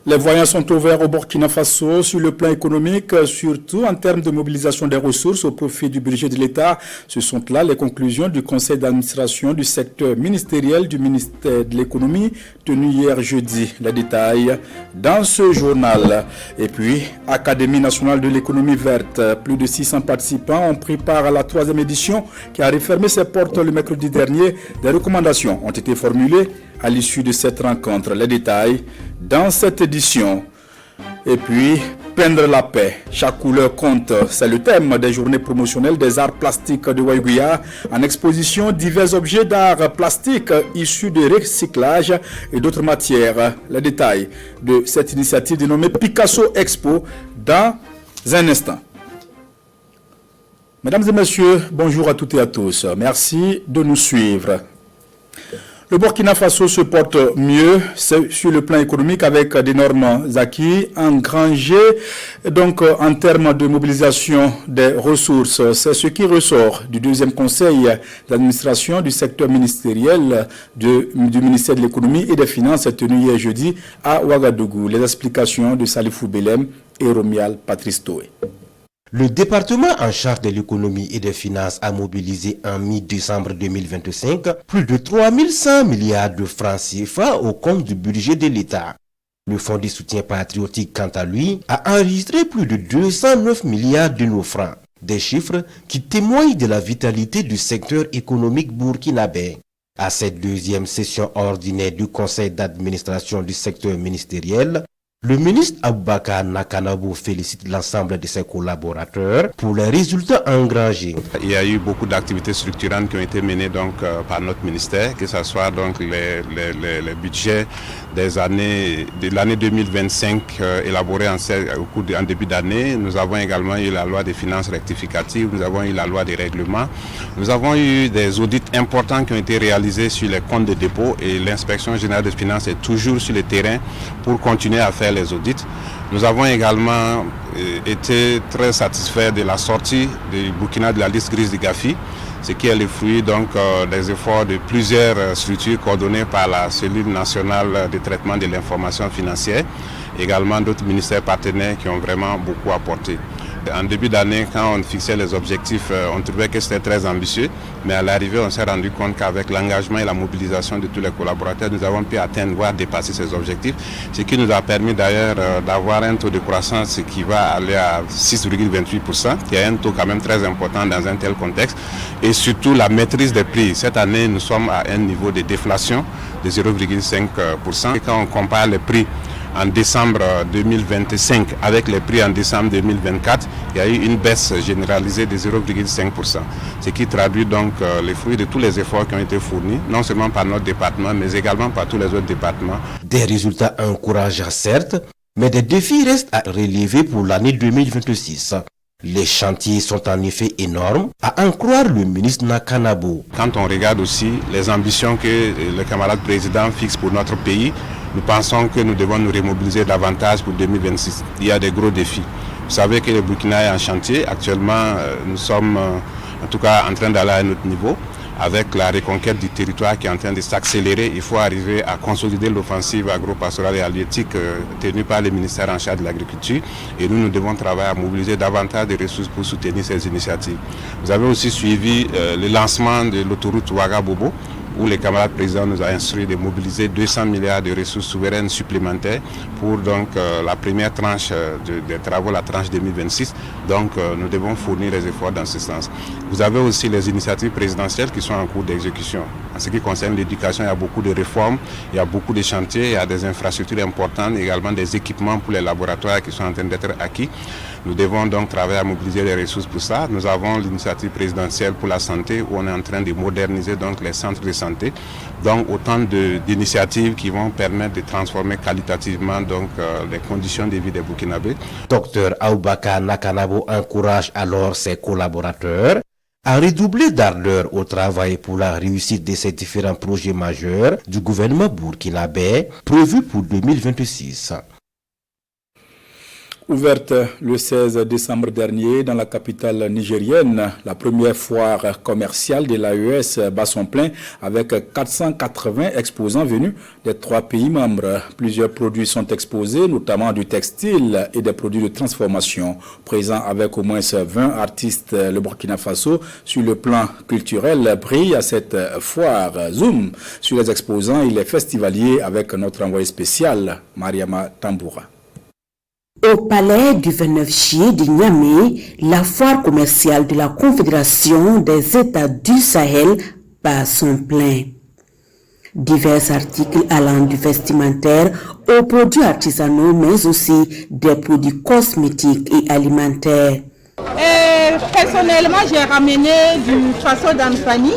Les voyants sont ouverts au Burkina Faso sur le plan économique, surtout en termes de mobilisation des ressources au profit du budget de l'État. Ce sont là les conclusions du conseil d'administration du secteur ministériel du ministère de l'économie tenu hier jeudi. Les détails dans ce journal. Et puis, Académie nationale de l'économie verte. Plus de 600 participants ont pris part à la 3e édition qui a refermé ses portes le mercredi dernier. Des recommandations ont été formulées à l'issue de cette rencontre. Les détails dans cette édition. Et puis, peindre la paix. Chaque couleur compte. C'est le thème des journées promotionnelles des arts plastiques de Waïguya. En exposition, divers objets d'art plastique issus de recyclage et d'autres matières. Les détails de cette initiative dénommée Picasso Expo dans un instant. Mesdames et messieurs, bonjour à toutes et à tous. Merci de nous suivre. Le Burkina Faso se porte mieux sur le plan économique avec d'énormes acquis engrangés donc en termes de mobilisation des ressources. C'est ce qui ressort du 2e conseil d'administration du secteur ministériel du ministère de l'économie et des finances tenu hier jeudi à Ouagadougou. Les explications de Salifou Belem et Romial Patrice Toé. Le département en charge de l'économie et des finances a mobilisé en mi-décembre 2025 plus de 3100 milliards de francs CFA au compte du budget de l'État. Le Fonds de soutien patriotique, quant à lui, a enregistré plus de 209 milliards de nos francs. Des chiffres qui témoignent de la vitalité du secteur économique burkinabé. À cette 2e session ordinaire du conseil d'administration du secteur ministériel, le ministre Aboubakar Nakanabou félicite l'ensemble de ses collaborateurs pour les résultats engrangés. Il y a eu beaucoup d'activités structurantes qui ont été menées donc par notre ministère, que ce soit donc les budgets des années de l'année 2025 élaborés en début d'année. Nous avons également eu la loi des finances rectificatives, nous avons eu la loi des règlements. Nous avons eu des audits importants qui ont été réalisés sur les comptes de dépôt et l'inspection générale des finances est toujours sur le terrain pour continuer à faire les audits. Nous avons également été très satisfaits de la sortie du Burkina de la liste grise du Gafi, ce qui est le fruit donc des efforts de plusieurs structures coordonnées par la cellule nationale de traitement de l'information financière, également d'autres ministères partenaires qui ont vraiment beaucoup apporté. En début d'année, quand on fixait les objectifs, on trouvait que c'était très ambitieux, mais à l'arrivée, on s'est rendu compte qu'avec l'engagement et la mobilisation de tous les collaborateurs, nous avons pu atteindre, voire dépasser ces objectifs, ce qui nous a permis d'ailleurs d'avoir un taux de croissance qui va aller à 6,28%, qui est un taux quand même très important dans un tel contexte, et surtout la maîtrise des prix. Cette année, nous sommes à un niveau de déflation de 0,5%, et quand on compare les prix en décembre 2025 avec les prix en décembre 2024, il y a eu une baisse généralisée de 0,5%. Ce qui traduit donc les fruits de tous les efforts qui ont été fournis, non seulement par notre département, mais également par tous les autres départements. Des résultats encourageants certes, mais des défis restent à relever pour l'année 2026. Les chantiers sont en effet énormes, à en croire le ministre Nakanabou. Quand on regarde aussi les ambitions que le camarade président fixe pour notre pays, nous pensons que nous devons nous remobiliser davantage pour 2026. Il y a des gros défis. Vous savez que le Burkina est en chantier. Actuellement, nous sommes en tout cas en train d'aller à un autre niveau. Avec la reconquête du territoire qui est en train de s'accélérer, il faut arriver à consolider l'offensive agro-pastorale et halieutique tenue par le ministère en charge de l'agriculture. Et nous devons travailler à mobiliser davantage de ressources pour soutenir ces initiatives. Vous avez aussi suivi le lancement de l'autoroute Ouagabobo, où le camarade président nous a instruit de mobiliser 200 milliards de ressources souveraines supplémentaires pour donc la première tranche des travaux, la tranche 2026. Donc nous devons fournir les efforts dans ce sens. Vous avez aussi les initiatives présidentielles qui sont en cours d'exécution. En ce qui concerne l'éducation, il y a beaucoup de réformes, il y a beaucoup de chantiers, il y a des infrastructures importantes, également des équipements pour les laboratoires qui sont en train d'être acquis. Nous devons donc travailler à mobiliser les ressources pour ça. Nous avons l'initiative présidentielle pour la santé où on est en train de moderniser donc les centres de santé. Donc autant d'initiatives qui vont permettre de transformer qualitativement donc les conditions de vie des Burkinabés. Dr Aboubakar Nakanabou encourage alors ses collaborateurs à redoubler d'ardeur au travail pour la réussite de ces différents projets majeurs du gouvernement burkinabé prévus pour 2026. Ouverte le 16 décembre dernier dans la capitale nigérienne, la première foire commerciale de l'AES bat son plein avec 480 exposants venus des 3 pays membres. Plusieurs produits sont exposés, notamment du textile et des produits de transformation. Présent avec au moins 20 artistes, le Burkina Faso, sur le plan culturel, brille à cette foire. Zoom sur les exposants et les festivaliers avec notre envoyé spécial, Mariama Tamboura. Au palais du 29 juillet de Niamey, la foire commerciale de la Confédération des États du Sahel bat son plein. Divers articles allant du vestimentaire aux produits artisanaux, mais aussi des produits cosmétiques et alimentaires. Personnellement, j'ai ramené du faso d'Anfani,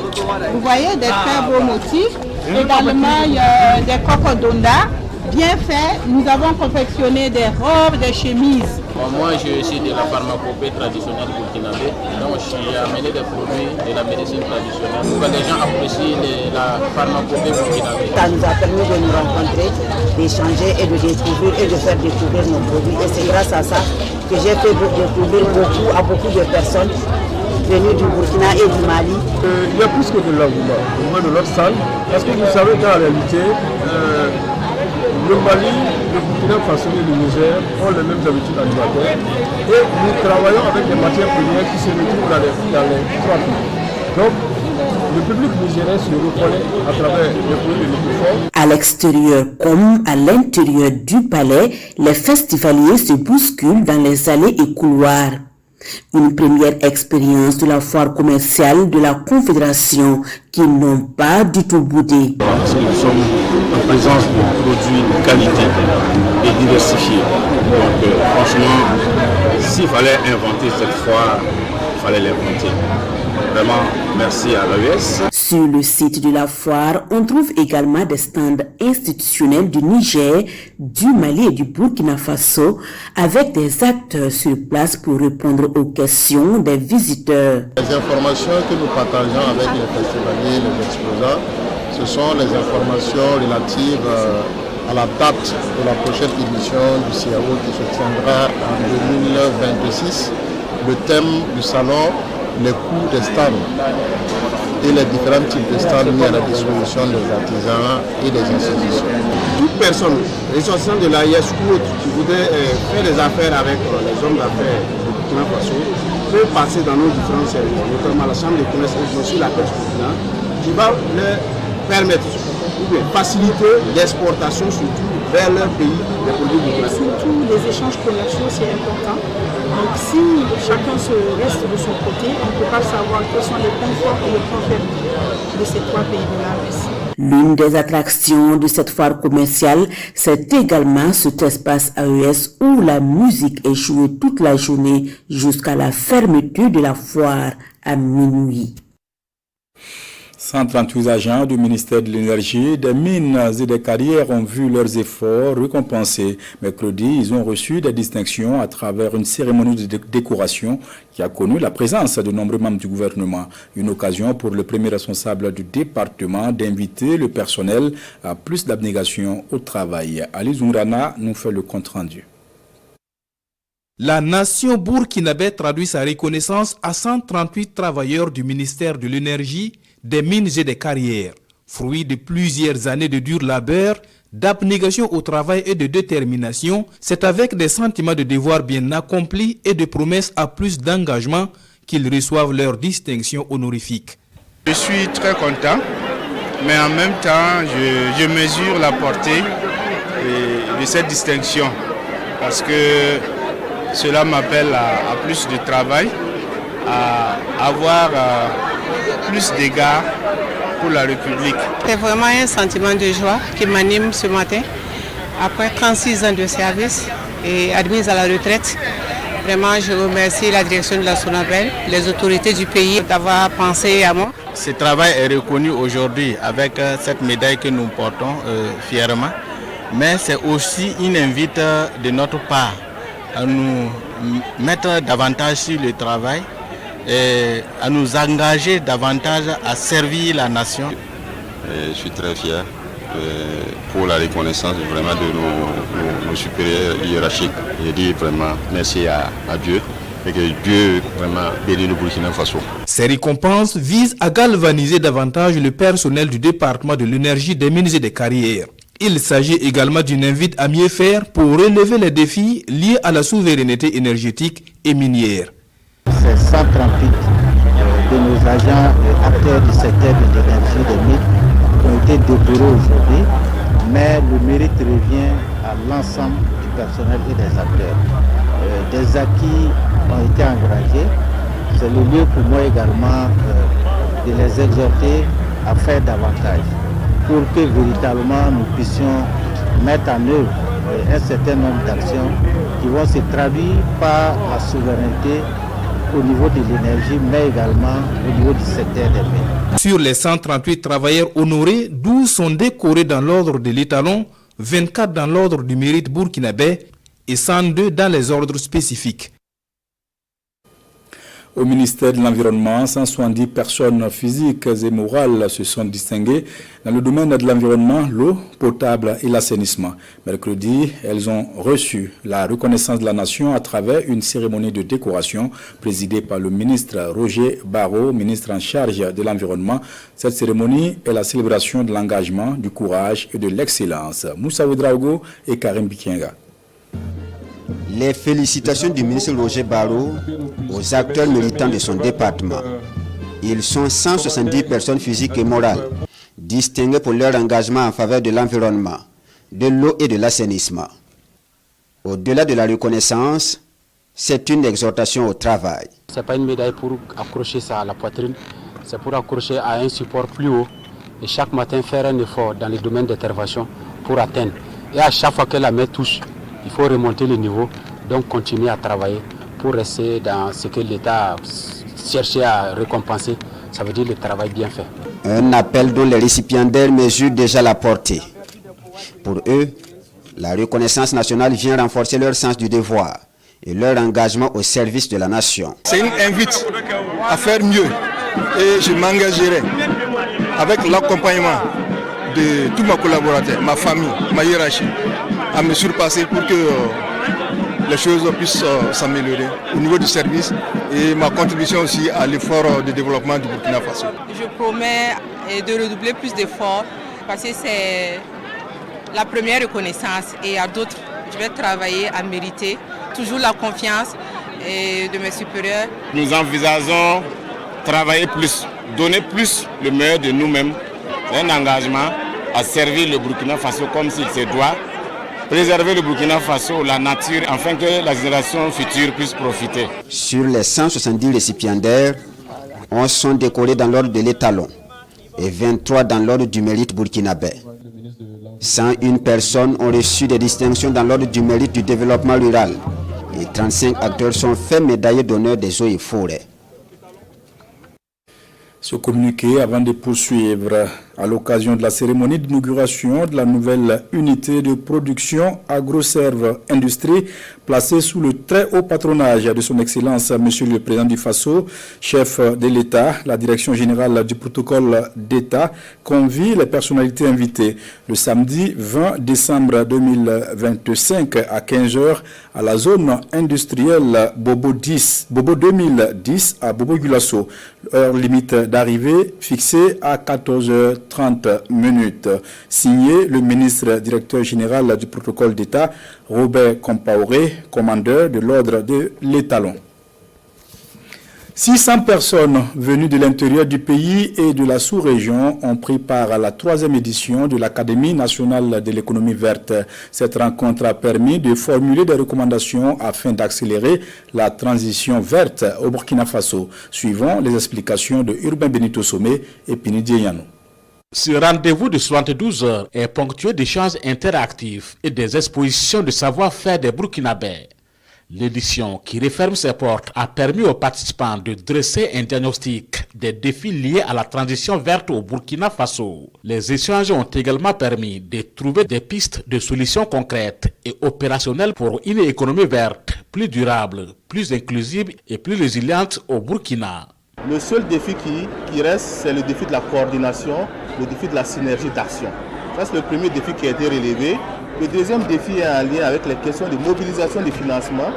vous voyez, des très beaux motifs. Également, il y a des cocodonda. Bien fait, nous avons confectionné des robes, des chemises. Moi, je suis de la pharmacopée traditionnelle burkinabé, donc j'ai amené des produits de la médecine traditionnelle pour que les gens apprécient la pharmacopée burkinabé. Ça nous a permis de nous rencontrer, d'échanger et de découvrir et de faire découvrir nos produits. Et c'est grâce à ça que j'ai fait découvrir à beaucoup de personnes venues du Burkina et du Mali. Il y a plus que de l'engouement au moins de notre salle, parce que vous savez qu'en réalité, le Mali, le Burkina Faso et le Niger ont les mêmes habitudes alimentaires et nous travaillons avec des matières premières qui se retrouvent dans les 3 pays. Donc, le public nigérien se reconnaît à travers les produits les plus forts. À l'extérieur comme à l'intérieur du palais, les festivaliers se bousculent dans les allées et couloirs. Une première expérience de la foire commerciale de la Confédération qui n'ont pas du tout boudé. Parce que nous sommes en présence de produits de qualité et diversifiés. Donc franchement, s'il fallait inventer cette foire, il fallait l'inventer. Vraiment, merci à l'AES. Sur le site de la foire, on trouve également des stands institutionnels du Niger, du Mali et du Burkina Faso, avec des acteurs sur place pour répondre aux questions des visiteurs. Les informations que nous partageons avec les festivaliers, les exposants, ce sont les informations relatives à la date de la prochaine édition du CIAO qui se tiendra en 2026. Le thème du salon, les coûts des stands et les différents types de stands mis à la disposition des artisans et des institutions. Toute personne, ressortissant de l'AES ou autre, qui voudrait faire des affaires avec les hommes d'affaires du Burkina Faso, peut passer dans nos différents services, notamment la Chambre de commerce et aussi la pêche burkina, qui va leur permettre de faciliter l'exportation surtout vers leur pays des produits burkinabés. Surtout les échanges commerciaux, c'est important. Donc si chacun se reste de son côté, on ne peut pas savoir quels sont les points forts et les points faibles de ces 3 pays de la Russie. L'une des attractions de cette foire commerciale, c'est également cet espace AES où la musique est jouée toute la journée jusqu'à la fermeture de la foire à minuit. 138 agents du ministère de l'Énergie, des Mines et des Carrières ont vu leurs efforts récompensés. Mercredi, ils ont reçu des distinctions à travers une cérémonie de décoration qui a connu la présence de nombreux membres du gouvernement. Une occasion pour le premier responsable du département d'inviter le personnel à plus d'abnégation au travail. Ali Zoumrana nous fait le compte-rendu. La nation burkinabé traduit sa reconnaissance à 138 travailleurs du ministère de l'Énergie, des Mines et des Carrières, fruit de plusieurs années de dur labeur, d'abnégation au travail et de détermination. C'est avec des sentiments de devoir bien accomplis et de promesses à plus d'engagement qu'ils reçoivent leur distinction honorifique. Je suis très content, mais en même temps, je mesure la portée de cette distinction parce que cela m'appelle à plus de travail, à avoir plus d'égards pour la République. C'est vraiment un sentiment de joie qui m'anime ce matin. Après 36 ans de service et admise à la retraite, vraiment je remercie la direction de la SONABEL, les autorités du pays d'avoir pensé à moi. Ce travail est reconnu aujourd'hui avec cette médaille que nous portons fièrement, mais c'est aussi une invite de notre part à nous mettre davantage sur le travail et à nous engager davantage à servir la nation. Je suis très fier pour la reconnaissance vraiment de nos supérieurs hiérarchiques. Je dis vraiment merci à Dieu et que Dieu vraiment bénisse le Burkina Faso. Ces récompenses visent à galvaniser davantage le personnel du département de l'énergie, des mines et des carrières. Il s'agit également d'une invite à mieux faire pour relever les défis liés à la souveraineté énergétique et minière. C'est 138 de nos agents et acteurs du secteur de l'énergie des mines qui ont été décorés aujourd'hui, mais le mérite revient à l'ensemble du personnel et des acteurs. Des acquis ont été engrangés. C'est le lieu pour moi également de les exhorter à faire davantage pour que véritablement nous puissions mettre en œuvre un certain nombre d'actions qui vont se traduire par la souveraineté au niveau de l'énergie, mais également au niveau du secteur des mines. Sur les 138 travailleurs honorés, 12 sont décorés dans l'ordre de l'étalon, 24 dans l'ordre du mérite burkinabé et 102 dans les ordres spécifiques. Au ministère de l'Environnement, 170 personnes physiques et morales se sont distinguées dans le domaine de l'environnement, l'eau potable et l'assainissement. Mercredi, elles ont reçu la reconnaissance de la nation à travers une cérémonie de décoration présidée par le ministre Roger Barreau, ministre en charge de l'environnement. Cette cérémonie est la célébration de l'engagement, du courage et de l'excellence. Moussa Ouedraogo et Karim Bikienga. Les félicitations du ministre Roger Barreau aux acteurs militants de son département. Ils sont 170 personnes physiques et morales, distinguées pour leur engagement en faveur de l'environnement, de l'eau et de l'assainissement. Au-delà de la reconnaissance, c'est une exhortation au travail. Ce n'est pas une médaille pour accrocher ça à la poitrine, c'est pour accrocher à un support plus haut et chaque matin faire un effort dans les domaines d'intervention pour atteindre. Et à chaque fois que la main touche, il faut remonter le niveau, donc continuer à travailler pour rester dans ce que l'État cherchait à récompenser, ça veut dire le travail bien fait. Un appel dont les récipiendaires mesurent déjà la portée. Pour eux, la reconnaissance nationale vient renforcer leur sens du devoir et leur engagement au service de la nation. C'est une invite à faire mieux et je m'engagerai avec l'accompagnement de tous mes collaborateurs, ma famille, ma hiérarchie, à me surpasser pour que les choses puissent s'améliorer au niveau du service et ma contribution aussi à l'effort de développement du Burkina Faso. Je promets de redoubler plus d'efforts parce que c'est la première reconnaissance et à d'autres, je vais travailler à mériter toujours la confiance de mes supérieurs. Nous envisageons travailler plus, donner plus le meilleur de nous-mêmes, un engagement à servir le Burkina Faso comme s'il se doit, préserver le Burkina Faso, la nature, afin que la génération future puisse profiter. Sur les 170 récipiendaires, 11 sont décorés dans l'ordre de l'étalon et 23 dans l'ordre du mérite burkinabé. 101 personnes ont reçu des distinctions dans l'ordre du mérite du développement rural et 35 acteurs sont faits médaillés d'honneur des eaux et forêts. Ce communiqué avant de poursuivre à l'occasion de la cérémonie d'inauguration de la nouvelle unité de production AgroServe Industrie placée sous le très haut patronage de son Excellence Monsieur le Président du Faso, chef de l'État. La Direction générale du protocole d'État convie les personnalités invitées le samedi 20 décembre 2025 à 15h à la zone industrielle Bobo 2010 à Bobo Gulasso. Heure limite d'arrivée fixée à 14h30 minutes. Signé le ministre directeur général du protocole d'État, Robert Compaoré, commandeur de l'ordre de l'étalon. 600 personnes venues de l'intérieur du pays et de la sous-région ont pris part à la 3e édition de l'Académie nationale de l'économie verte. Cette rencontre a permis de formuler des recommandations afin d'accélérer la transition verte au Burkina Faso. Suivant les explications de Urbain Benito Somé et Pini Dieyano. Ce rendez-vous de 72 heures est ponctué d'échanges interactifs et des expositions de savoir-faire des Burkinabés. L'édition, qui referme ses portes, a permis aux participants de dresser un diagnostic des défis liés à la transition verte au Burkina Faso. Les échanges ont également permis de trouver des pistes de solutions concrètes et opérationnelles pour une économie verte, plus durable, plus inclusive et plus résiliente au Burkina. Le seul défi qui reste, c'est le défi de la coordination, le défi de la synergie d'action. Ça, c'est le premier défi qui a été relevé. Le deuxième défi est en lien avec les questions de mobilisation des financements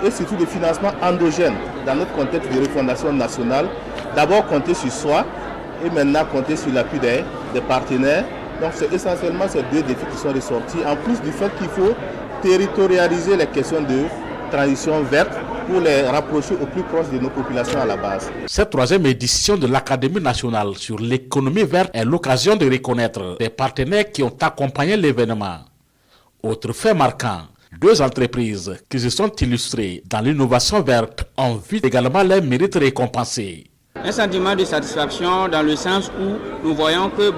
et surtout de financement endogène dans notre contexte de refondation nationale. D'abord compter sur soi et maintenant compter sur l'appui des partenaires. Donc c'est essentiellement ces deux défis qui sont ressortis, en plus du fait qu'il faut territorialiser les questions de transition verte pour les rapprocher au plus proche de nos populations à la base. Cette troisième édition de l'Académie nationale sur l'économie verte est l'occasion de reconnaître des partenaires qui ont accompagné l'événement. Autre fait marquant, 2 entreprises qui se sont illustrées dans l'innovation verte ont vu également leurs mérites récompensés. Un sentiment de satisfaction dans le sens où nous voyons que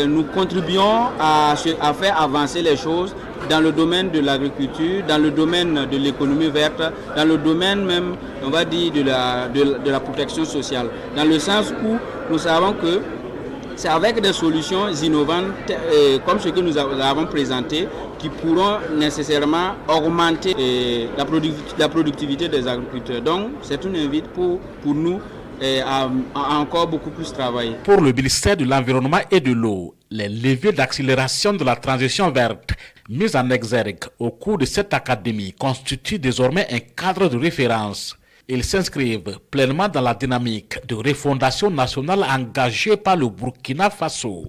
nous contribuons à faire avancer les choses dans le domaine de l'agriculture, dans le domaine de l'économie verte, dans le domaine même, on va dire, de la protection sociale. Dans le sens où nous savons que c'est avec des solutions innovantes comme ce que nous avons présenté qui pourront nécessairement augmenter la productivité des agriculteurs. Donc c'est une invite pour nous à encore beaucoup plus travailler. Pour le ministère de l'Environnement et de l'Eau, les leviers d'accélération de la transition verte mis en exergue au cours de cette académie constituent désormais un cadre de référence. Ils s'inscrivent pleinement dans la dynamique de refondation nationale engagée par le Burkina Faso.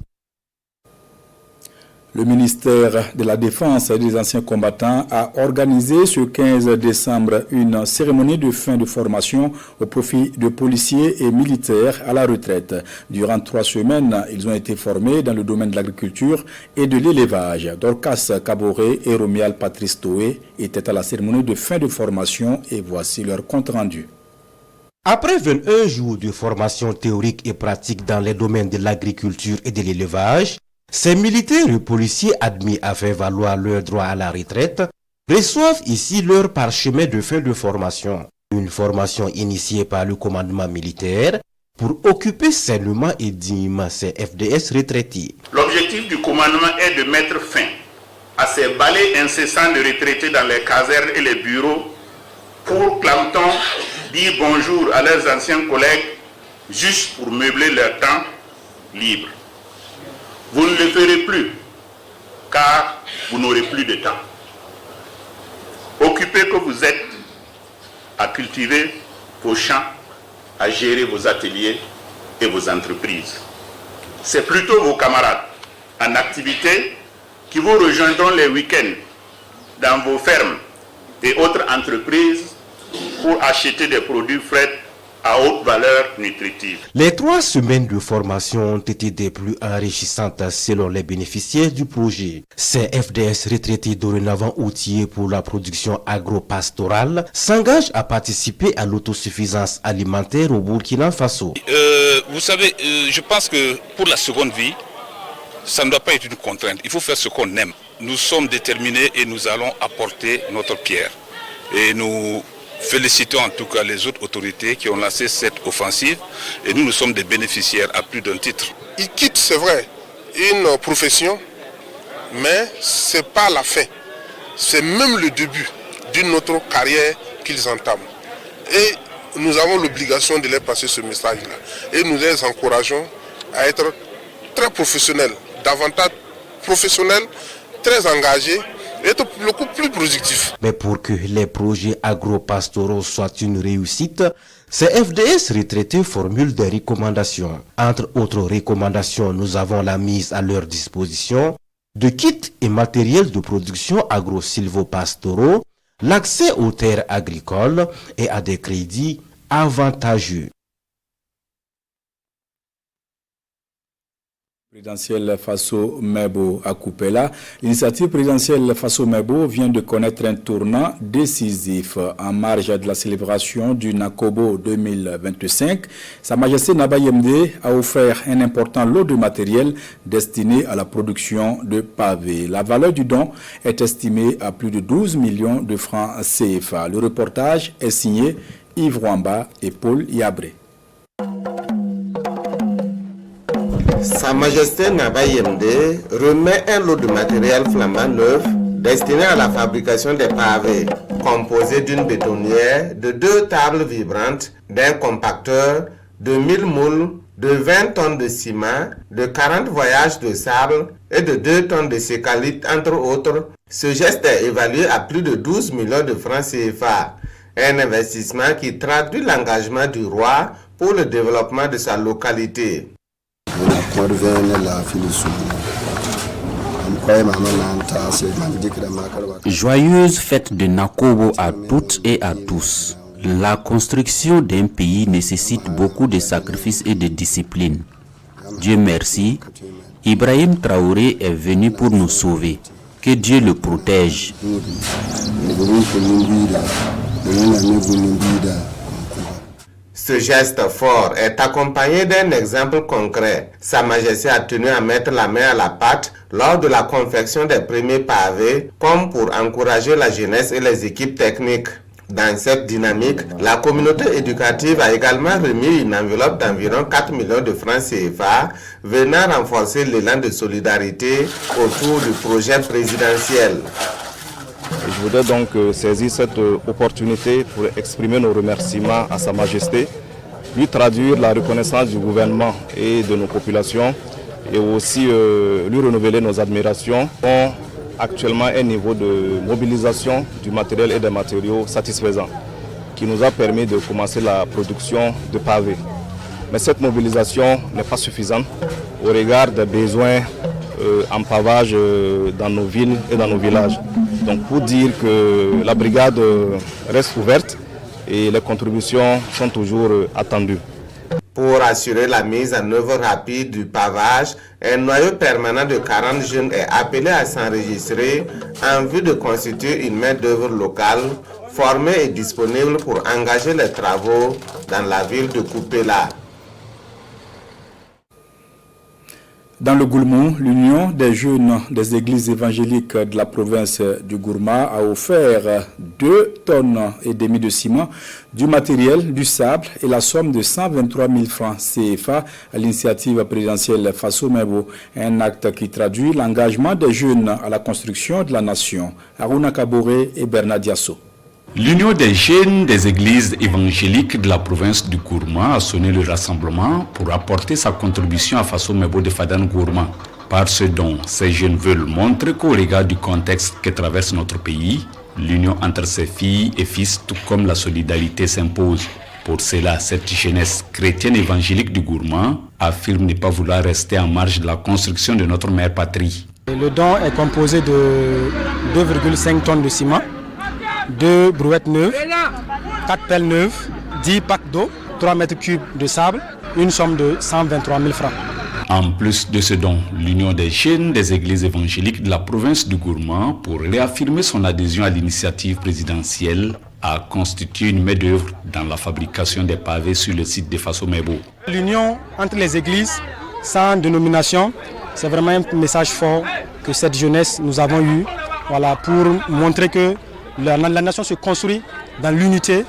Le ministère de la Défense et des anciens combattants a organisé ce 15 décembre une cérémonie de fin de formation au profit de policiers et militaires à la retraite. Durant 3 semaines, ils ont été formés dans le domaine de l'agriculture et de l'élevage. Dorcas Kaboré et Romial Patrice Toé étaient à la cérémonie de fin de formation et voici leur compte rendu. Après 21 jours de formation théorique et pratique dans les domaines de l'agriculture et de l'élevage, ces militaires et policiers admis à faire valoir leur droit à la retraite reçoivent ici leur parchemin de fin de formation. Une formation initiée par le commandement militaire pour occuper sainement et dignement ces FDS retraités. L'objectif du commandement est de mettre fin à ces balais incessants de retraités dans les casernes et les bureaux pour, clame-t-on, dire bonjour à leurs anciens collègues juste pour meubler leur temps libre. Vous ne le ferez plus, car vous n'aurez plus de temps. Occupés que vous êtes à cultiver vos champs, à gérer vos ateliers et vos entreprises. C'est plutôt vos camarades en activité qui vous rejoindront les week-ends dans vos fermes et autres entreprises pour acheter des produits frais à haute valeur nutritive. Les 3 semaines de formation ont été des plus enrichissantes selon les bénéficiaires du projet. Ces FDS retraités dorénavant outillés pour la production agro-pastorale s'engagent à participer à l'autosuffisance alimentaire au Burkina Faso. Vous savez, je pense que pour la seconde vie, ça ne doit pas être une contrainte. Il faut faire ce qu'on aime. Nous sommes déterminés et nous allons apporter notre pierre. Et nous félicitons en tout cas les autres autorités qui ont lancé cette offensive et nous sommes des bénéficiaires à plus d'un titre. Ils quittent, c'est vrai, une profession, mais ce n'est pas la fin. C'est même le début d'une autre carrière qu'ils entament. Et nous avons l'obligation de leur passer ce message-là. Et nous les encourageons à être très professionnels, davantage professionnels, très engagés, être beaucoup plus productif. Mais pour que les projets agro-pastoraux soient une réussite, ces FDS retraités formulent des recommandations. Entre autres recommandations, nous avons la mise à leur disposition de kits et matériels de production agro-silvopastoraux, l'accès aux terres agricoles et à des crédits avantageux. Présidentielle Faso Mebo à Koupela. L'initiative présidentielle Faso Mebo vient de connaître un tournant décisif en marge de la célébration du Nakobo 2025. Sa Majesté Naba Yemde a offert un important lot de matériel destiné à la production de pavés. La valeur du don est estimée à plus de 12 millions de francs CFA. Le reportage est signé Yves Rwamba et Paul Yabré. Sa Majesté Naba Yemde remet un lot de matériel flamand neuf destiné à la fabrication des pavés, composé d'une bétonnière, de 2 tables vibrantes, d'un compacteur, de 1000 moules, de 20 tonnes de ciment, de 40 voyages de sable et de 2 tonnes de cécalite, entre autres. Ce geste est évalué à plus de 12 millions de francs CFA. Un investissement qui traduit l'engagement du roi pour le développement de sa localité. Joyeuse fête de Nakobo à toutes et à tous. La construction d'un pays nécessite beaucoup de sacrifices et de discipline. Dieu merci, Ibrahim Traoré est venu pour nous sauver. Que Dieu le protège. Ce geste fort est accompagné d'un exemple concret. Sa Majesté a tenu à mettre la main à la pâte lors de la confection des premiers pavés, comme pour encourager la jeunesse et les équipes techniques. Dans cette dynamique, la communauté éducative a également remis une enveloppe d'environ 4 millions de francs CFA, venant renforcer l'élan de solidarité autour du projet présidentiel. Je voudrais donc saisir cette opportunité pour exprimer nos remerciements à Sa Majesté, lui traduire la reconnaissance du gouvernement et de nos populations et aussi lui renouveler nos admirations. Actuellement un niveau de mobilisation du matériel et des matériaux satisfaisant qui nous a permis de commencer la production de pavés. Mais cette mobilisation n'est pas suffisante au regard des besoins en pavage dans nos villes et dans nos villages. Donc pour dire que la brigade reste ouverte et les contributions sont toujours attendues. Pour assurer la mise en œuvre rapide du pavage, un noyau permanent de 40 jeunes est appelé à s'enregistrer en vue de constituer une main-d'œuvre locale formée et disponible pour engager les travaux dans la ville de Koupela. Dans le Gourmou, l'Union des jeunes des églises évangéliques de la province du Gourma a offert 2 tonnes et demie de ciment, du matériel, du sable et la somme de 123 000 francs CFA à l'initiative présidentielle Faso Mebo, un acte qui traduit l'engagement des jeunes à la construction de la nation. Aruna Kabore et Bernard Diasso. L'Union des jeunes des églises évangéliques de la province du Gourma a sonné le rassemblement pour apporter sa contribution à Faso Mebo de Fadan Gourma. Par ce don, ces jeunes veulent montrer qu'au regard du contexte que traverse notre pays, l'union entre ses filles et fils, tout comme la solidarité, s'impose. Pour cela, cette jeunesse chrétienne évangélique du Gourma affirme ne pas vouloir rester en marge de la construction de notre mère patrie. Le don est composé de 2,5 tonnes de ciment, 2 brouettes neuves, 4 pelles neuves, 10 packs d'eau, 3 mètres cubes de sable, une somme de 123 000 francs. En plus de ce don, l'Union des jeunes des églises évangéliques de la province du Gourma, pour réaffirmer son adhésion à l'initiative présidentielle, a constitué une main-d'œuvre dans la fabrication des pavés sur le site de Faso Mebo. L'union entre les églises, sans dénomination, c'est vraiment un message fort que cette jeunesse nous avons eu, pour montrer que la nation se construit dans l'unité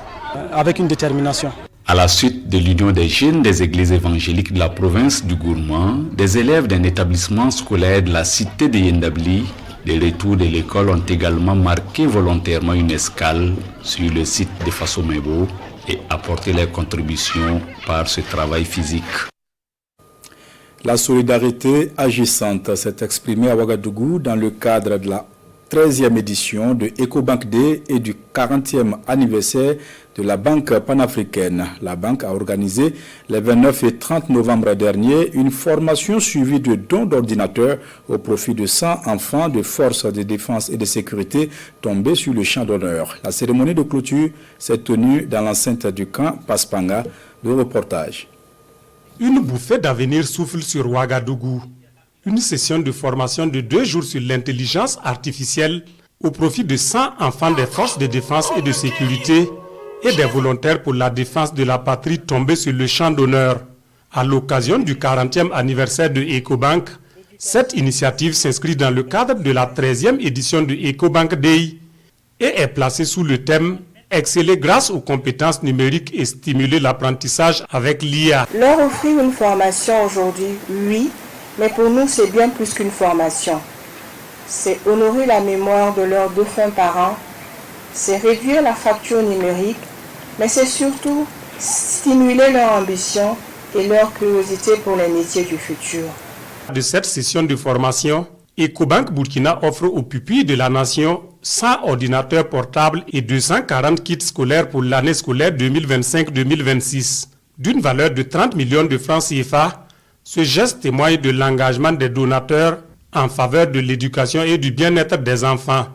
avec une détermination. À la suite de l'Union des jeunes des églises évangéliques de la province du Gourma, des élèves d'un établissement scolaire de la cité de Yendabli, de retour de l'école, ont également marqué volontairement une escale sur le site de Faso Mebo et apporté leur contribution par ce travail physique. La solidarité agissante s'est exprimée à Ouagadougou dans le cadre de la 13e édition de EcoBank Day et du 40e anniversaire de la Banque panafricaine. La banque a organisé les 29 et 30 novembre dernier une formation suivie de dons d'ordinateurs au profit de 100 enfants de forces de défense et de sécurité tombés sur le champ d'honneur. La cérémonie de clôture s'est tenue dans l'enceinte du camp Paspanga. Le reportage. Une bouffée d'avenir souffle sur Ouagadougou. Une session de formation de 2 jours sur l'intelligence artificielle au profit de 100 enfants des forces de défense et de sécurité et des volontaires pour la défense de la patrie tombés sur le champ d'honneur. À l'occasion du 40e anniversaire de EcoBank, cette initiative s'inscrit dans le cadre de la 13e édition de EcoBank Day et est placée sous le thème « Exceller grâce aux compétences numériques et stimuler l'apprentissage avec l'IA ». Leur offrir une formation aujourd'hui, oui, mais pour nous, c'est bien plus qu'une formation. C'est honorer la mémoire de leurs défunts parents, c'est réduire la fracture numérique, mais c'est surtout stimuler leur ambition et leur curiosité pour les métiers du futur. De cette session de formation, Ecobank Burkina offre aux pupilles de la nation 100 ordinateurs portables et 240 kits scolaires pour l'année scolaire 2025-2026. D'une valeur de 30 millions de francs CFA, ce geste témoigne de l'engagement des donateurs en faveur de l'éducation et du bien-être des enfants.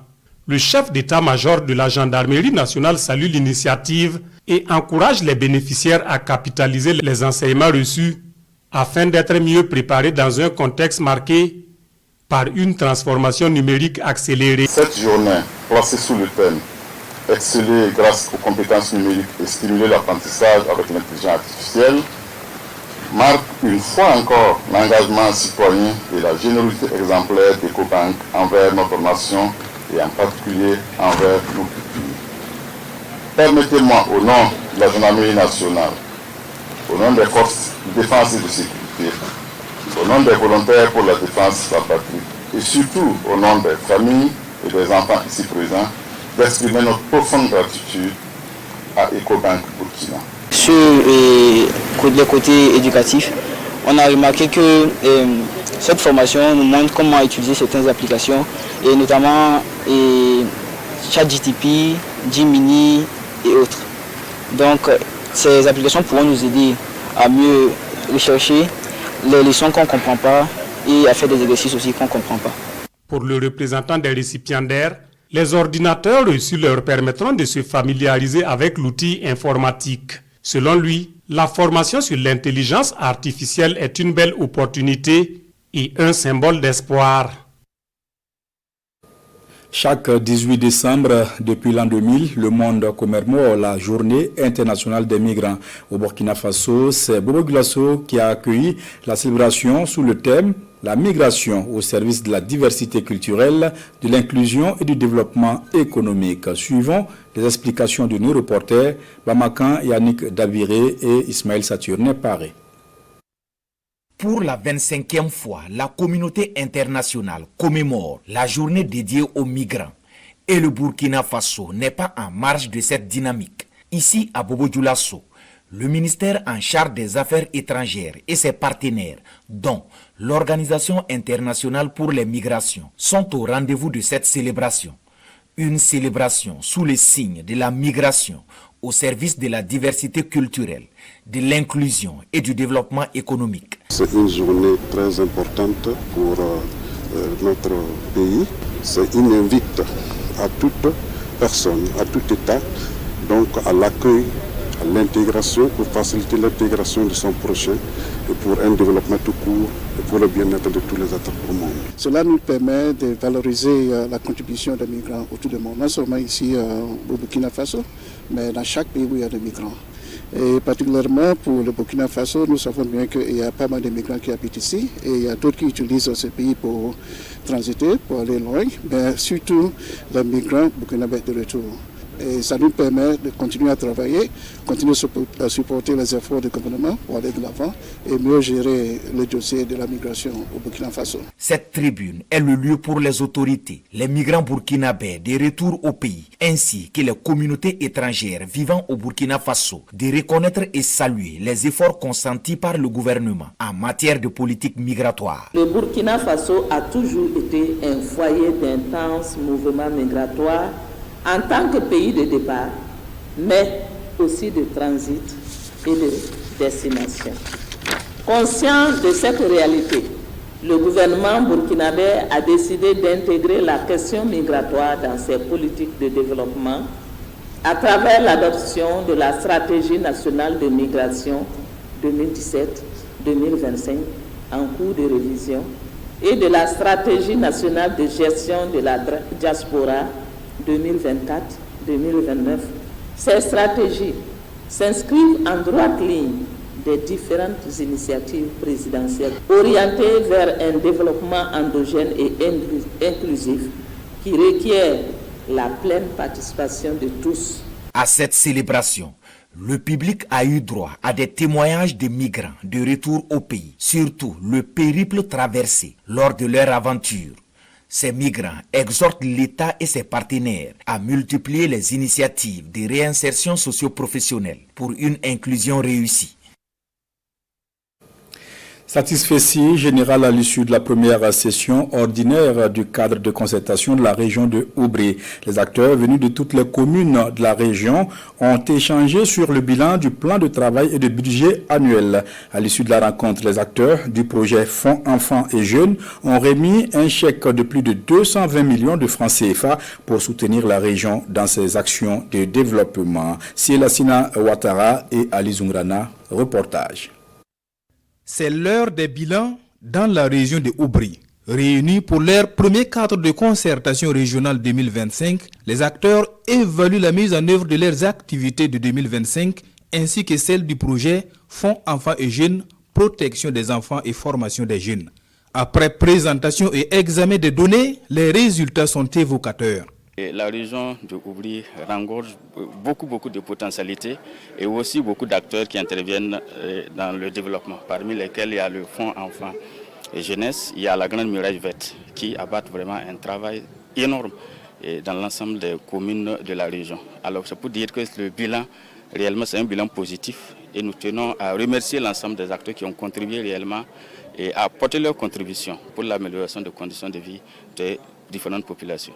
Le chef d'état-major de la gendarmerie nationale salue l'initiative et encourage les bénéficiaires à capitaliser les enseignements reçus afin d'être mieux préparés dans un contexte marqué par une transformation numérique accélérée. Cette journée, placée sous le thème « Exceller grâce aux compétences numériques et stimuler l'apprentissage avec l'intelligence artificielle », marque une fois encore l'engagement citoyen et la générosité exemplaire d'Ecobank envers notre nation et en particulier envers nos pupilles. Permettez-moi, au nom de la gendarmerie nationale, au nom des forces de défense et de sécurité, au nom des volontaires pour la défense de la patrie et surtout au nom des familles et des enfants ici présents, d'exprimer notre profonde gratitude à Ecobank Burkina. Sur le côté éducatif, on a remarqué que cette formation nous montre comment utiliser certaines applications, et notamment ChatGPT, Gemini et autres. Donc ces applications pourront nous aider à mieux rechercher les leçons qu'on ne comprend pas et à faire des exercices aussi qu'on ne comprend pas. Pour le représentant des récipiendaires, les ordinateurs reçus leur permettront de se familiariser avec l'outil informatique. Selon lui, la formation sur l'intelligence artificielle est une belle opportunité et un symbole d'espoir. Chaque 18 décembre, depuis l'an 2000, le monde commémore la Journée internationale des migrants. Au Burkina Faso, c'est Bobo Glasso qui a accueilli la célébration sous le thème « La migration au service de la diversité culturelle, de l'inclusion et du développement économique ». Suivons les explications de nos reporters Bamakan, Yannick Dabiré et Ismaël Saturne Paré. Pour la 25e fois, la communauté internationale commémore la journée dédiée aux migrants. Et le Burkina Faso n'est pas en marge de cette dynamique. Ici, à Bobo-Dioulasso, le ministère en charge des Affaires étrangères et ses partenaires, dont l'Organisation internationale pour les migrations, sont au rendez-vous de cette célébration. Une célébration sous le signe de la migration au service de la diversité culturelle, de l'inclusion et du développement économique. C'est une journée très importante pour notre pays. C'est une invite à toute personne, à tout État, donc à l'accueil, à l'intégration, pour faciliter l'intégration de son prochain et pour un développement tout court et pour le bien-être de tous les êtres au monde. Cela nous permet de valoriser la contribution des migrants autour du monde, non seulement ici au Burkina Faso, mais dans chaque pays où il y a des migrants. Et particulièrement pour le Burkina Faso, nous savons bien qu'il y a pas mal de migrants qui habitent ici et il y a d'autres qui utilisent ce pays pour transiter, pour aller loin, mais surtout les migrants burkinabés de retour. Et ça nous permet de continuer à travailler, continuer à supporter les efforts du gouvernement pour aller de l'avant et mieux gérer le dossier de la migration au Burkina Faso. Cette tribune est le lieu pour les autorités, les migrants burkinabés de retour au pays, ainsi que les communautés étrangères vivant au Burkina Faso, de reconnaître et saluer les efforts consentis par le gouvernement en matière de politique migratoire. Le Burkina Faso a toujours été un foyer d'intenses mouvements migratoires en tant que pays de départ, mais aussi de transit et de destination. Conscient de cette réalité, le gouvernement burkinabé a décidé d'intégrer la question migratoire dans ses politiques de développement à travers l'adoption de la stratégie nationale de migration 2017-2025 en cours de révision et de la stratégie nationale de gestion de la diaspora 2024-2029. Ces stratégies s'inscrivent en droite ligne des différentes initiatives présidentielles orientées vers un développement endogène et inclusif qui requiert la pleine participation de tous. À cette célébration, le public a eu droit à des témoignages de migrants de retour au pays, surtout le périple traversé lors de leur aventure. Ces migrants exhortent l'État et ses partenaires à multiplier les initiatives de réinsertion socio-professionnelle pour une inclusion réussie. Satisfecit général à l'issue de la première session ordinaire du cadre de concertation de la région de Oubri. Les acteurs venus de toutes les communes de la région ont échangé sur le bilan du plan de travail et de budget annuel. À l'issue de la rencontre, les acteurs du projet Fonds Enfants et Jeunes ont remis un chèque de plus de 220 millions de francs CFA pour soutenir la région dans ses actions de développement. Sielassina Ouattara et Ali Zungrana, reportage. C'est l'heure des bilans dans la région de Oubri. Réunis pour leur premier cadre de concertation régionale 2025, les acteurs évaluent la mise en œuvre de leurs activités de 2025 ainsi que celle du projet Fonds Enfants et Jeunes, protection des enfants et formation des jeunes. Après présentation et examen des données, les résultats sont évocateurs. La région de Oubri regorge beaucoup de potentialités et aussi beaucoup d'acteurs qui interviennent dans le développement, parmi lesquels il y a le Fonds Enfants et Jeunesse, il y a la Grande Muraille Verte qui abatte vraiment un travail énorme dans l'ensemble des communes de la région. Alors c'est pour dire que le bilan, réellement c'est un bilan positif et nous tenons à remercier l'ensemble des acteurs qui ont contribué réellement et à apporter leur contribution pour l'amélioration des conditions de vie des différentes populations.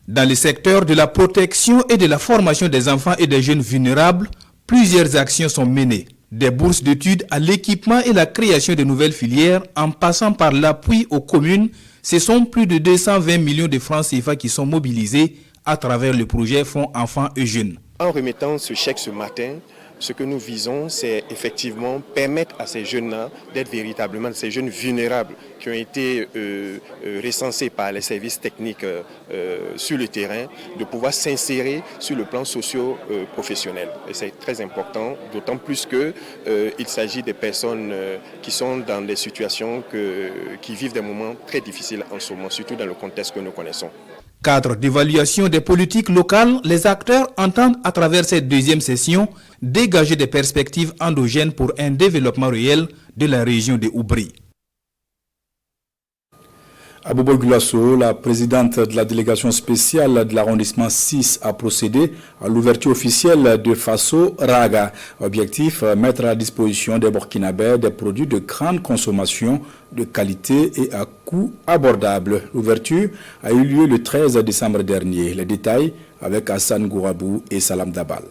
Dans le secteur de la protection et de la formation des enfants et des jeunes vulnérables, plusieurs actions sont menées. Des bourses d'études à l'équipement et la création de nouvelles filières en passant par l'appui aux communes, ce sont plus de 220 millions de francs CFA qui sont mobilisés à travers le projet Fonds Enfants et Jeunes. En remettant ce chèque ce matin, ce que nous visons, c'est effectivement permettre à ces jeunes-là d'être véritablement ces jeunes vulnérables qui ont été recensés par les services techniques sur le terrain, de pouvoir s'insérer sur le plan socio-professionnel. Et c'est très important, d'autant plus qu'il s'agit des personnes qui sont dans des situations qui vivent des moments très difficiles en ce moment, surtout dans le contexte que nous connaissons. Cadre d'évaluation des politiques locales, les acteurs entendent à travers cette deuxième session dégager des perspectives endogènes pour un développement réel de la région de Oubri. Aboubol Gulasso, la présidente de la délégation spéciale de l'arrondissement 6, a procédé à l'ouverture officielle de Faso Raga. Objectif, mettre à disposition des Burkinabés des produits de grande consommation, de qualité et à coût abordable. L'ouverture a eu lieu le 13 décembre dernier. Les détails avec Hassan Gourabou et Salam Dabal.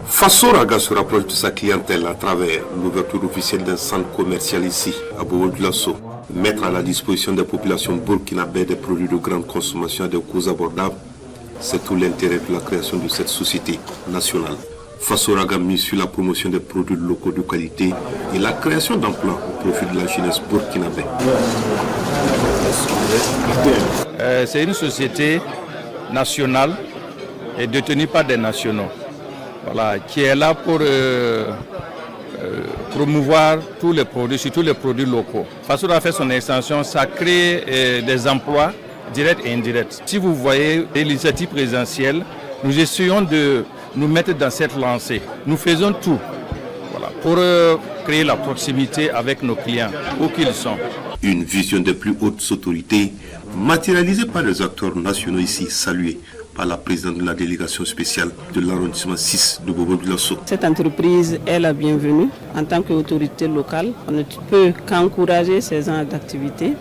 Faso Raga se rapproche de sa clientèle à travers l'ouverture officielle d'un centre commercial ici, à Bobo-Dioulasso. Mettre à la disposition des populations burkinabées des produits de grande consommation à des coûts abordables, c'est tout l'intérêt de la création de cette société nationale. Faso Raga mise sur la promotion des produits locaux de qualité et la création d'emplois au profit de la jeunesse burkinabé. C'est une société nationale et détenue par des nationaux. Voilà, qui est là pour promouvoir tous les produits, surtout les produits locaux. Faso a fait son extension, ça crée des emplois directs et indirects. Si vous voyez l'initiative présidentielle, nous essayons de nous mettre dans cette lancée. Nous faisons tout pour créer la proximité avec nos clients, où qu'ils sont. Une vision des plus hautes autorités, matérialisée par les acteurs nationaux ici, saluée par la présidente de la délégation spéciale de l'arrondissement 6 de Bobo-Dioulasso. Cette entreprise est la bienvenue. En tant qu'autorité locale, on ne peut qu'encourager ces genres d'activités.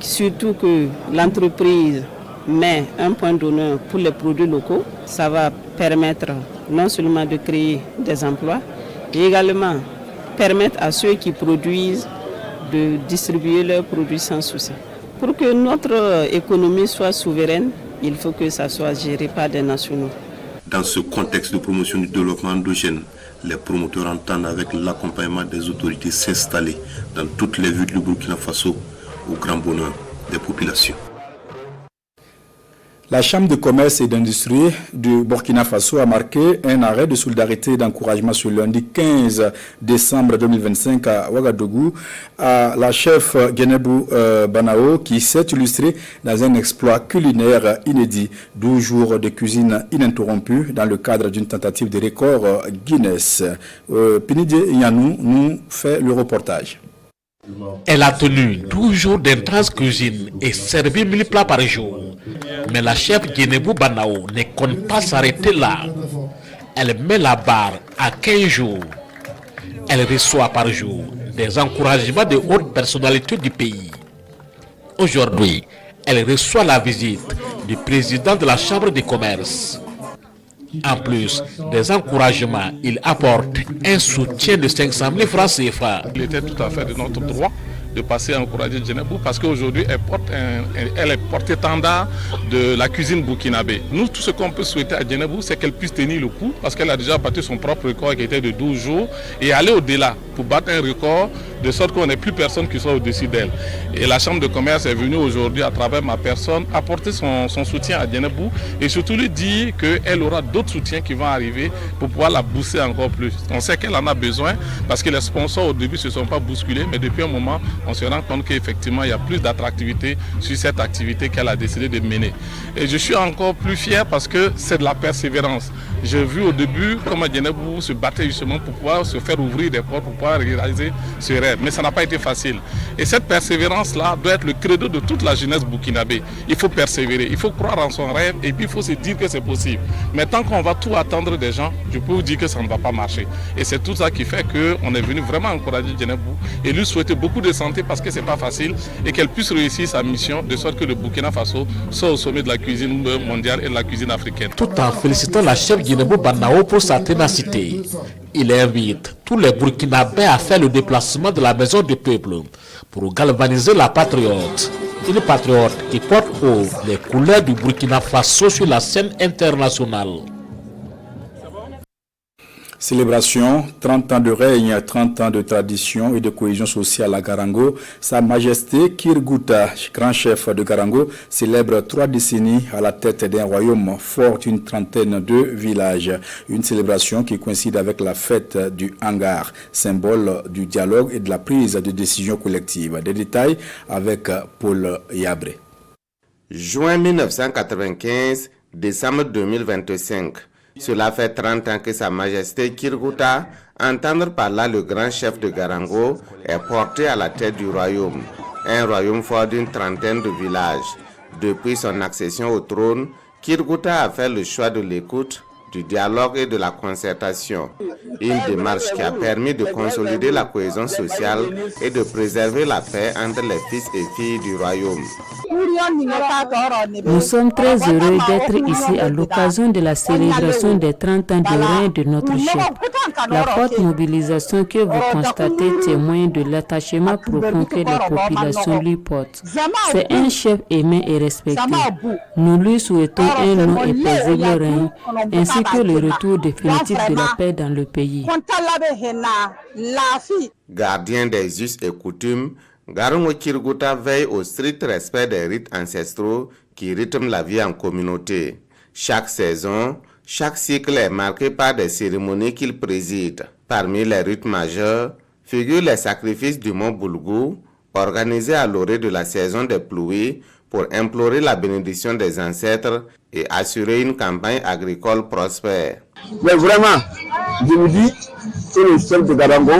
Surtout que l'entreprise met un point d'honneur pour les produits locaux. Ça va permettre non seulement de créer des emplois, mais également permettre à ceux qui produisent de distribuer leurs produits sans souci. Pour que notre économie soit souveraine, il faut que ça soit géré par des nationaux. Dans ce contexte de promotion du développement endogène, les promoteurs entendent avec l'accompagnement des autorités s'installer dans toutes les villes du Burkina Faso au grand bonheur des populations. La Chambre de commerce et d'industrie du Burkina Faso a marqué un arrêt de solidarité et d'encouragement ce lundi 15 décembre 2025 à Ouagadougou à la chef Guenebou Banao qui s'est illustrée dans un exploit culinaire inédit, 12 jours de cuisine ininterrompue dans le cadre d'une tentative de record Guinness. Pinidie Yanou nous fait le reportage. Elle a tenu 12 jours d'intense cuisine et servi 1000 plats par jour. Mais la chef Guenebou Banao ne compte pas s'arrêter là. Elle met la barre à 15 jours. Elle reçoit par jour des encouragements de hautes personnalités du pays. Aujourd'hui, elle reçoit la visite du président de la Chambre de commerce. En plus des encouragements, il apporte un soutien de 500 000 francs CFA. Il était tout à fait de notre droit de passer à encourager Djenebou parce qu'aujourd'hui elle est porte-étendard de la cuisine burkinabé. Nous, tout ce qu'on peut souhaiter à Djenebou, c'est qu'elle puisse tenir le coup parce qu'elle a déjà battu son propre record qui était de 12 jours et aller au-delà pour battre un record de sorte qu'on n'ait plus personne qui soit au-dessus d'elle. Et la Chambre de commerce est venue aujourd'hui à travers ma personne apporter son soutien à Djenebou et surtout lui dire qu'elle aura d'autres soutiens qui vont arriver pour pouvoir la booster encore plus. On sait qu'elle en a besoin parce que les sponsors au début ne se sont pas bousculés, mais depuis un moment, on se rend compte qu'effectivement, il y a plus d'attractivité sur cette activité qu'elle a décidé de mener. Et je suis encore plus fier parce que c'est de la persévérance. J'ai vu au début comment Djenebou se battait justement pour pouvoir se faire ouvrir des portes, pour pouvoir réaliser ce rêve. Mais ça n'a pas été facile. Et cette persévérance-là doit être le credo de toute la jeunesse burkinabé. Il faut persévérer, il faut croire en son rêve et puis il faut se dire que c'est possible. Mais tant qu'on va tout attendre des gens, je peux vous dire que ça ne va pas marcher. Et c'est tout ça qui fait qu'on est venu vraiment encourager Djenebou et lui souhaiter beaucoup de santé parce que c'est pas facile et qu'elle puisse réussir sa mission de sorte que le Burkina Faso soit au sommet de la cuisine mondiale et de la cuisine africaine. Tout en félicitant la chef Djenebou Banao pour sa ténacité, il invite tous les Burkinabés à faire le déplacement de la maison du peuple pour galvaniser la patriote. Une patriote qui porte haut les couleurs du Burkina Faso sur la scène internationale. Célébration, 30 ans de règne, 30 ans de tradition et de cohésion sociale à Garango. Sa Majesté Kirgouta, grand chef de Garango, célèbre 3 décennies à la tête d'un royaume fort d'une trentaine de villages. Une célébration qui coïncide avec la fête du hangar, symbole du dialogue et de la prise de décision collective. Des détails avec Paul Yabré. Juin 1995, décembre 2025. Cela fait 30 ans que Sa Majesté Kirgouta, entendre par là le grand chef de Garango, est porté à la tête du royaume. Un royaume fort d'une trentaine de villages. Depuis son accession au trône, Kirgouta a fait le choix de l'écoute, du dialogue et de la concertation. Une démarche qui a permis de consolider la cohésion sociale et de préserver la paix entre les fils et filles du royaume. Nous sommes très heureux d'être ici à l'occasion de la célébration des 30 ans de règne de notre chef. La forte mobilisation que vous constatez témoigne de l'attachement profond que les populations lui portent. C'est un chef aimé et respecté. Nous lui souhaitons un long et paisible règne, ainsi que le retour définitif de la paix dans le pays. Gardien des us et coutumes, Garango Kirgouta veille au strict respect des rites ancestraux qui rythment la vie en communauté. Chaque saison, chaque cycle est marqué par des cérémonies qu'il préside. Parmi les rites majeurs figurent les sacrifices du mont Boulgou, organisés à l'orée de la saison des pluies pour implorer la bénédiction des ancêtres et assurer une campagne agricole prospère. Mais vraiment, je vous dis que le chef de Garango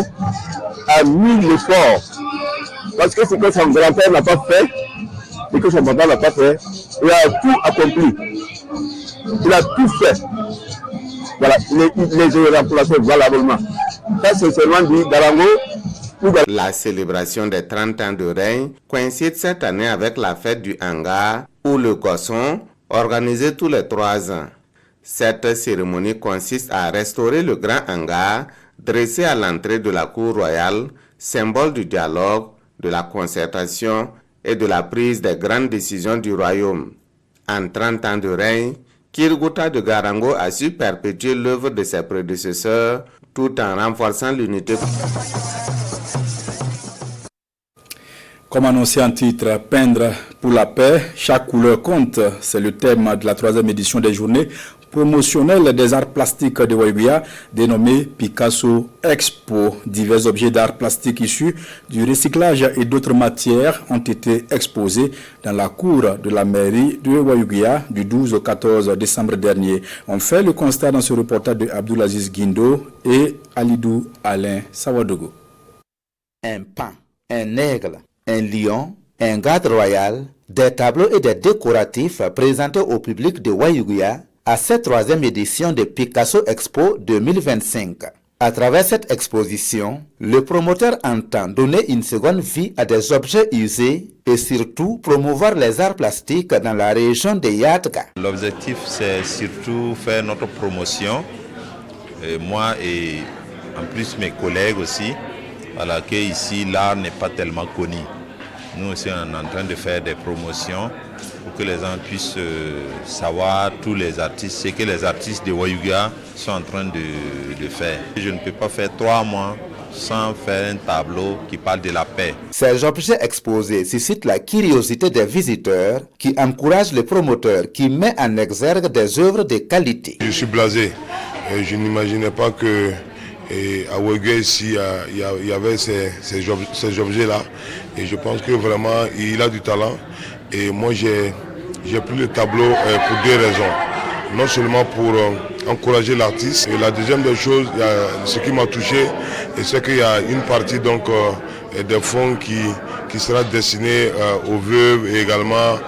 a mis l'effort. Parce que ce que son grand-père n'a pas fait, et que son papa n'a pas fait, il a tout accompli. Il a tout fait. Voilà, les remplacés valablement. Ça, c'est seulement dit Garango. La célébration des 30 ans de règne coïncide cette année avec la fête du hangar ou le Gosson, organisée tous les 3 ans. Cette cérémonie consiste à restaurer le grand hangar dressé à l'entrée de la cour royale, symbole du dialogue, de la concertation et de la prise des grandes décisions du royaume. En 30 ans de règne, Kirgouta de Garango a su perpétuer l'œuvre de ses prédécesseurs tout en renforçant l'unité. Comme annoncé en titre, peindre pour la paix, chaque couleur compte. C'est le thème de la 3e édition des journées promotionnelles des arts plastiques de Waïguia, dénommée Picasso Expo. Divers objets d'art plastique issus du recyclage et d'autres matières ont été exposés dans la cour de la mairie de Waïguia du 12 au 14 décembre dernier. On fait le constat dans ce reportage de Abdoulaziz Guindo et Alidou Alain Sawadogo. Un paon, un aigle, un lion, un garde royal, des tableaux et des décoratifs présentés au public de Waïguia à cette 3e édition de Picasso Expo 2025. À travers cette exposition, le promoteur entend donner une seconde vie à des objets usés et surtout promouvoir les arts plastiques dans la région de Yatga. L'objectif, c'est surtout faire notre promotion, moi et en plus mes collègues aussi, voilà, que ici l'art n'est pas tellement connu. Nous aussi on est en train de faire des promotions pour que les gens puissent savoir, tous les artistes, ce que les artistes de Wayuga sont en train de faire. Je ne peux pas faire 3 mois sans faire un tableau qui parle de la paix. Ces objets exposés suscitent la curiosité des visiteurs qui encouragent le promoteur qui met en exergue des œuvres de qualité. Je suis blasé. Je n'imaginais pas que à Wayuga ici il y avait ces objets-là. Et je pense que vraiment il a du talent. Et moi j'ai pris le tableau pour 2 raisons. Non seulement pour encourager l'artiste, et la deuxième des choses, ce qui m'a touché, c'est qu'il y a une partie donc des fonds qui sera destinée aux veuves et également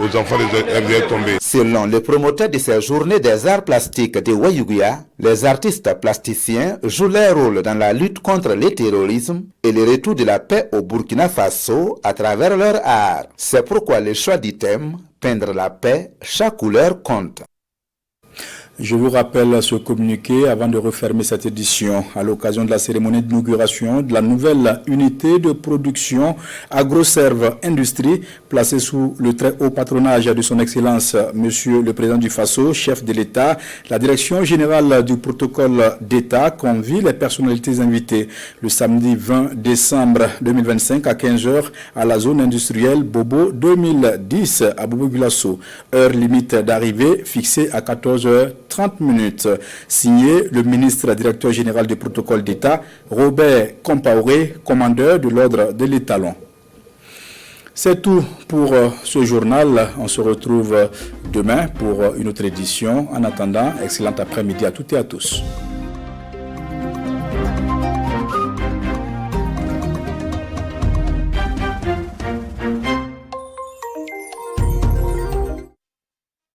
aux enfants des MDR tombés. Selon le promoteur de ces journées des arts plastiques de Wayugia, les artistes plasticiens jouent leur rôle dans la lutte contre le terrorisme et le retour de la paix au Burkina Faso à travers leur art. C'est pourquoi le choix du thème « Peindre la paix », chaque couleur compte. Je vous rappelle ce communiqué avant de refermer cette édition. À l'occasion de la cérémonie d'inauguration de la nouvelle unité de production AgroServe Industrie, placée sous le très haut patronage de son Excellence, Monsieur le Président du Faso, chef de l'État, la Direction générale du protocole d'État convie les personnalités invitées le samedi 20 décembre 2025 à 15h à la zone industrielle Bobo 2010 à Bobo-Gulasso. Heure limite d'arrivée fixée à 14h30. Signé le ministre directeur général du protocole d'État, Robert Compaoré, commandeur de l'ordre de l'Étalon. C'est tout pour ce journal. On se retrouve demain pour une autre édition. En attendant, excellent après-midi à toutes et à tous.